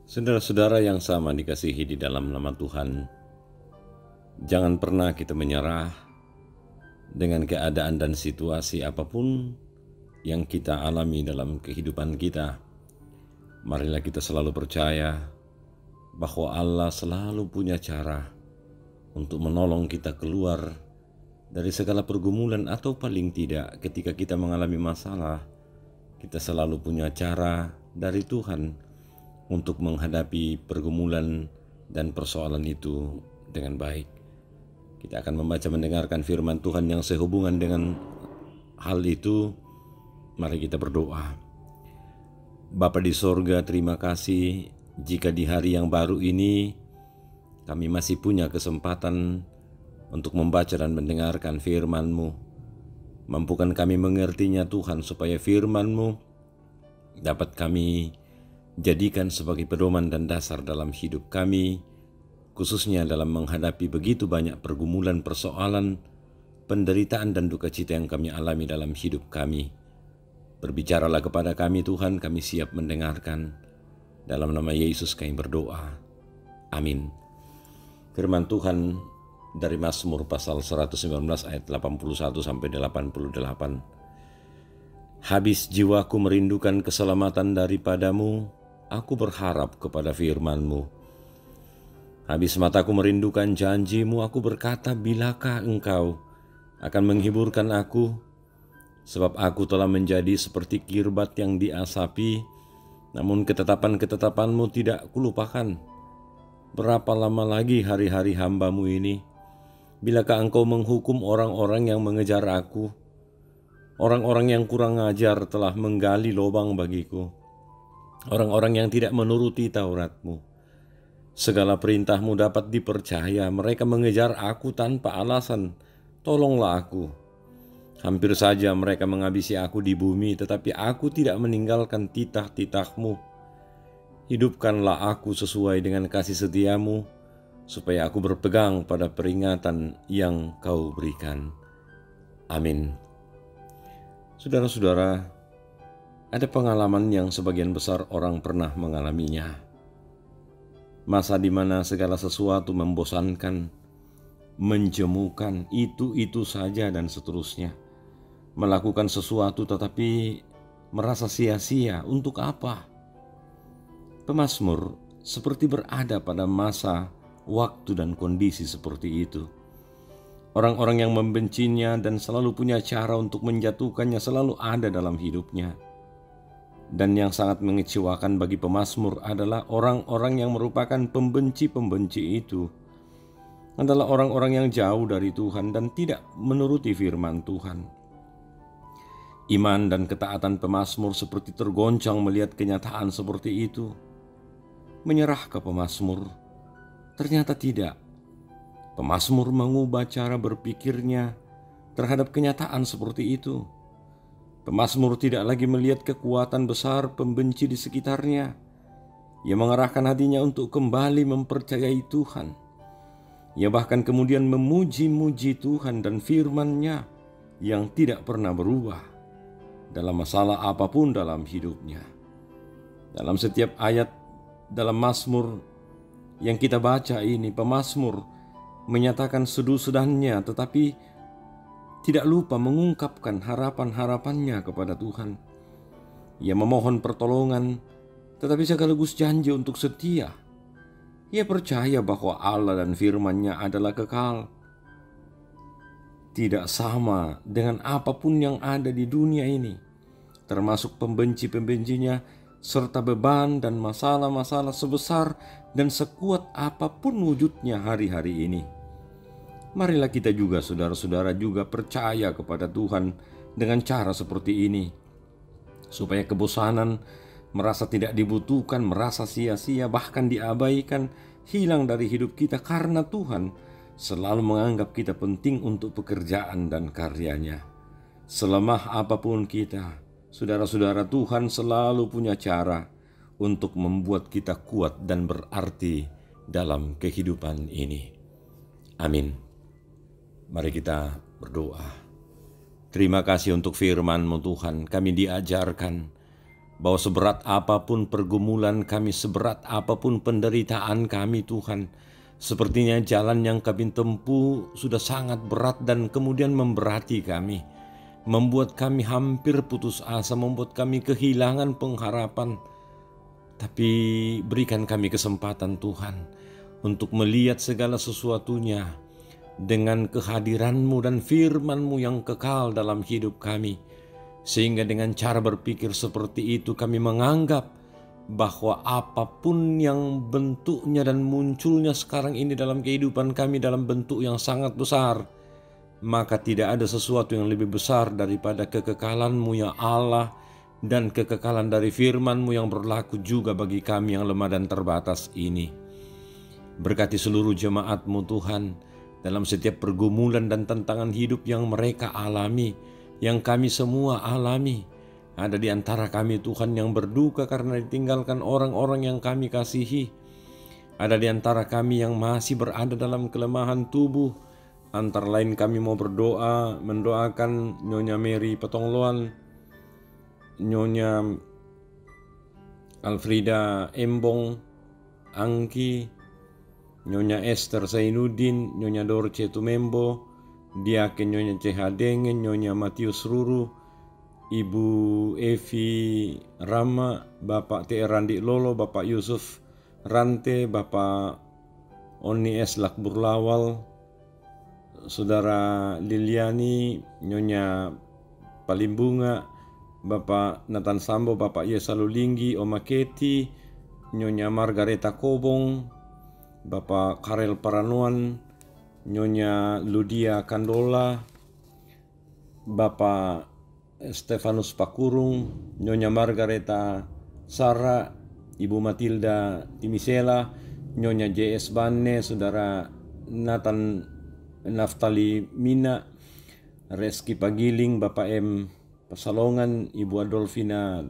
Saudara-saudara yang sama dikasihi di dalam nama Tuhan, jangan pernah kita menyerah dengan keadaan dan situasi apapun yang kita alami dalam kehidupan kita. Marilah kita selalu percaya bahwa Allah selalu punya cara untuk menolong kita keluar dari segala pergumulan, atau paling tidak ketika kita mengalami masalah, kita selalu punya cara dari Tuhan untuk menghadapi pergumulan dan persoalan itu dengan baik. Kita akan membaca mendengarkan firman Tuhan yang sehubungan dengan hal itu. Mari kita berdoa. Bapa di sorga, terima kasih jika di hari yang baru ini kami masih punya kesempatan untuk membaca dan mendengarkan firman-Mu. Mampukan kami mengertinya Tuhan, supaya firman-Mu dapat kami jadikan sebagai pedoman dan dasar dalam hidup kami, khususnya dalam menghadapi begitu banyak pergumulan, persoalan, penderitaan dan duka cita yang kami alami dalam hidup kami. Berbicaralah kepada kami Tuhan, kami siap mendengarkan. Dalam nama Yesus kami berdoa. Amin. Firman Tuhan dari Mazmur pasal 119 ayat 81 sampai 88. Habis jiwaku merindukan keselamatan daripadamu, aku berharap kepada firman-Mu. Habis mataku merindukan janji-Mu, aku berkata, bilakah Engkau akan menghiburkan aku? Sebab aku telah menjadi seperti kirbat yang diasapi, namun ketetapan-ketetapan-Mu tidak kulupakan. Berapa lama lagi hari-hari hamba-Mu ini? Bilakah Engkau menghukum orang-orang yang mengejar aku? Orang-orang yang kurang ajar telah menggali lubang bagiku. Orang-orang yang tidak menuruti Taurat-Mu. Segala perintah-Mu dapat dipercaya. Mereka mengejar aku tanpa alasan. Tolonglah aku. Hampir saja mereka menghabisi aku di bumi, tetapi aku tidak meninggalkan titah-titah-Mu. Hidupkanlah aku sesuai dengan kasih setia-Mu, supaya aku berpegang pada peringatan yang Kau berikan. Amin. Saudara-saudara, ada pengalaman yang sebagian besar orang pernah mengalaminya. Masa di mana segala sesuatu membosankan, menjemukan, itu saja dan seterusnya. Melakukan sesuatu tetapi merasa sia-sia, untuk apa? Pemazmur seperti berada pada masa, waktu dan kondisi seperti itu. Orang-orang yang membencinya dan selalu punya cara untuk menjatuhkannya selalu ada dalam hidupnya. Dan yang sangat mengecewakan bagi pemazmur adalah orang-orang yang merupakan pembenci-pembenci itu adalah orang-orang yang jauh dari Tuhan dan tidak menuruti firman Tuhan. Iman dan ketaatan pemazmur seperti tergoncang melihat kenyataan seperti itu. Menyerah ke pemazmur? Ternyata tidak. Pemazmur mengubah cara berpikirnya terhadap kenyataan seperti itu. Pemazmur tidak lagi melihat kekuatan besar pembenci di sekitarnya. Ia mengarahkan hatinya untuk kembali mempercayai Tuhan. Ia bahkan kemudian memuji-muji Tuhan dan firman-Nya yang tidak pernah berubah dalam masalah apapun dalam hidupnya. Dalam setiap ayat dalam Mazmur yang kita baca ini, pemazmur menyatakan sedu-sedannya, tetapi tidak lupa mengungkapkan harapan-harapannya kepada Tuhan. Ia memohon pertolongan, tetapi sekaligus janji untuk setia. Ia percaya bahwa Allah dan firman-Nya adalah kekal. Tidak sama dengan apapun yang ada di dunia ini, termasuk pembenci-pembencinya, serta beban dan masalah-masalah sebesar dan sekuat apapun wujudnya hari-hari ini. Marilah kita juga, saudara-saudara, juga percaya kepada Tuhan dengan cara seperti ini, supaya kebosanan, merasa tidak dibutuhkan, merasa sia-sia, bahkan diabaikan, hilang dari hidup kita, karena Tuhan selalu menganggap kita penting untuk pekerjaan dan karyanya. Selemah apapun kita, saudara-saudara, Tuhan selalu punya cara untuk membuat kita kuat dan berarti dalam kehidupan ini. Amin. Mari kita berdoa. Terima kasih untuk firman-Mu Tuhan. Kami diajarkan bahwa seberat apapun pergumulan kami, seberat apapun penderitaan kami Tuhan, sepertinya jalan yang kami tempuh sudah sangat berat dan kemudian memberati kami, membuat kami hampir putus asa, membuat kami kehilangan pengharapan. Tapi berikan kami kesempatan Tuhan untuk melihat segala sesuatunya dengan kehadiran-Mu dan firman-Mu yang kekal dalam hidup kami. Sehingga dengan cara berpikir seperti itu kami menganggap bahwa apapun yang bentuknya dan munculnya sekarang ini dalam kehidupan kami dalam bentuk yang sangat besar, maka tidak ada sesuatu yang lebih besar daripada kekekalan-Mu ya Allah, dan kekekalan dari firman-Mu yang berlaku juga bagi kami yang lemah dan terbatas ini. Berkati seluruh jemaat-Mu Tuhan dalam setiap pergumulan dan tantangan hidup yang mereka alami, yang kami semua alami. Ada di antara kami Tuhan yang berduka karena ditinggalkan orang-orang yang kami kasihi. Ada di antara kami yang masih berada dalam kelemahan tubuh. Antara lain kami mau berdoa, mendoakan Nyonya Mary Petongloan, Nyonya Alfrida Embong, Angki, Nyonya Esther Zainuddin, Nyonya Dorce Tumembo, Diaken Nyonya Cehadengen, Nyonya Matius Ruru, Ibu Evi Rama, Bapak T. Randi Lolo, Bapak Yusuf Rante, Bapak Oni S. Lakbur Lawal, Saudara Liliani, Nyonya Palimbunga, Bapak Nathan Sambo, Bapak Yesa Lulinggi, Oma Keti, Nyonya Margareta Kobong, Bapak Karel Paranuan, Nyonya Ludia Kandola, Bapak Stefanus Pakurung, Nyonya Margareta Sara, Ibu Matilda Timisela, Nyonya JS Bane, Saudara Nathan Naftali Mina, Reski Pagiling, Bapak M Pasalongan, Ibu Adolfina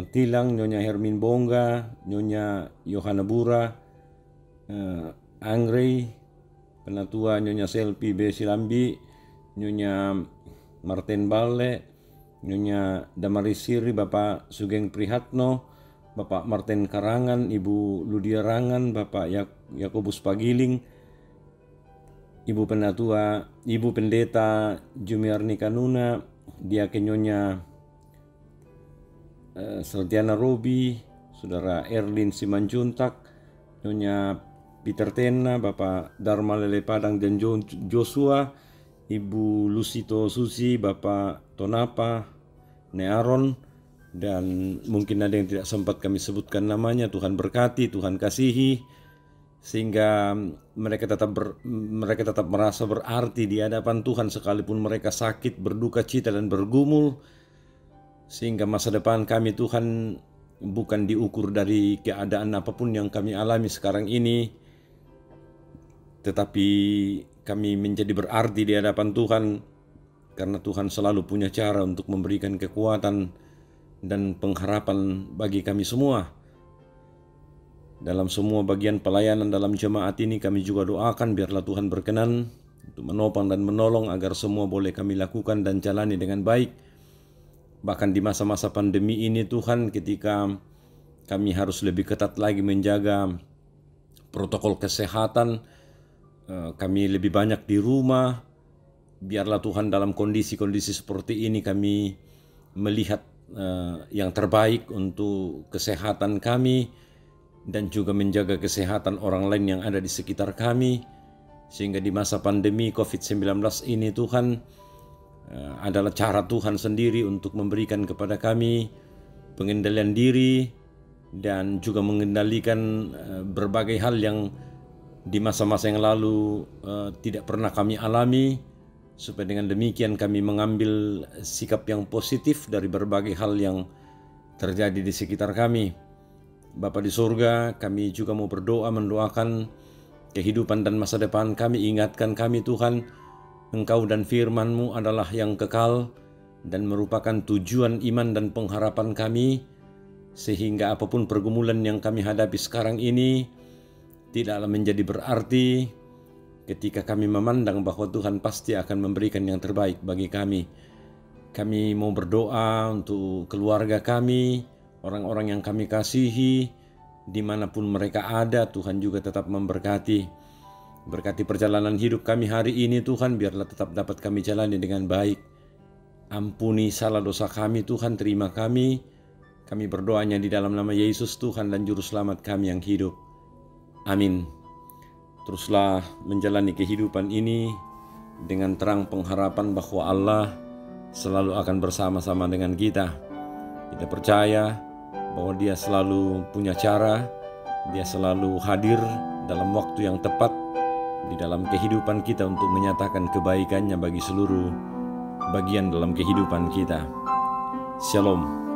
Tilang, Nyonya Hermin Bongga, Nyonya Yohana Bura, Angrei Penatua, Nyonya Selpi B. Silambi, Nyonya Martin Balle, Nyonya Damaris Siri, Bapak Sugeng Prihatno, Bapak Martin Karangan, Ibu Ludia Rangan, Bapak Yakobus Pagiling, Ibu Penatua, Ibu Pendeta Jumiarni Kanuna, Diaken Nyonya Seltiana Robi, Saudara Erlin Simanjuntak, Nyonya Peter Tena, Bapak Dharma Lele Padang dan Joshua, Ibu Lusito Susi, Bapak Tonapa, Nearon, dan mungkin ada yang tidak sempat kami sebutkan namanya. Tuhan berkati, Tuhan kasihi, sehingga mereka tetap merasa berarti di hadapan Tuhan sekalipun mereka sakit, berduka cita dan bergumul, sehingga masa depan kami Tuhan bukan diukur dari keadaan apapun yang kami alami sekarang ini, tetapi kami menjadi berarti di hadapan Tuhan karena Tuhan selalu punya cara untuk memberikan kekuatan dan pengharapan bagi kami semua. Dalam semua bagian pelayanan dalam jemaat ini kami juga doakan biarlah Tuhan berkenan untuk menopang dan menolong agar semua boleh kami lakukan dan jalani dengan baik. Bahkan di masa-masa pandemi ini Tuhan, ketika kami harus lebih ketat lagi menjaga protokol kesehatan, kami lebih banyak di rumah. Biarlah Tuhan dalam kondisi-kondisi seperti ini kami melihat yang terbaik untuk kesehatan kami dan juga menjaga kesehatan orang lain yang ada di sekitar kami. Sehingga di masa pandemi COVID-19 ini Tuhan adalah cara Tuhan sendiri untuk memberikan kepada kami pengendalian diri dan juga mengendalikan berbagai hal yang di masa-masa yang lalu tidak pernah kami alami, supaya dengan demikian kami mengambil sikap yang positif dari berbagai hal yang terjadi di sekitar kami. Bapa di surga, kami juga mau berdoa mendoakan kehidupan dan masa depan kami. Ingatkan kami Tuhan, Engkau dan firman-Mu adalah yang kekal dan merupakan tujuan iman dan pengharapan kami, sehingga apapun pergumulan yang kami hadapi sekarang ini tidaklah menjadi berarti ketika kami memandang bahwa Tuhan pasti akan memberikan yang terbaik bagi kami. Kami mau berdoa untuk keluarga kami, orang-orang yang kami kasihi, dimanapun mereka ada. Tuhan juga tetap memberkati. Berkati perjalanan hidup kami hari ini Tuhan, biarlah tetap dapat kami jalani dengan baik. Ampuni salah dosa kami Tuhan, terima kami. Kami berdoanya di dalam nama Yesus Tuhan dan Juru Selamat kami yang hidup. Amin. Teruslah menjalani kehidupan ini dengan terang pengharapan bahwa Allah selalu akan bersama-sama dengan kita. Kita percaya bahwa Dia selalu punya cara, Dia selalu hadir dalam waktu yang tepat di dalam kehidupan kita untuk menyatakan kebaikannya bagi seluruh bagian dalam kehidupan kita. Shalom.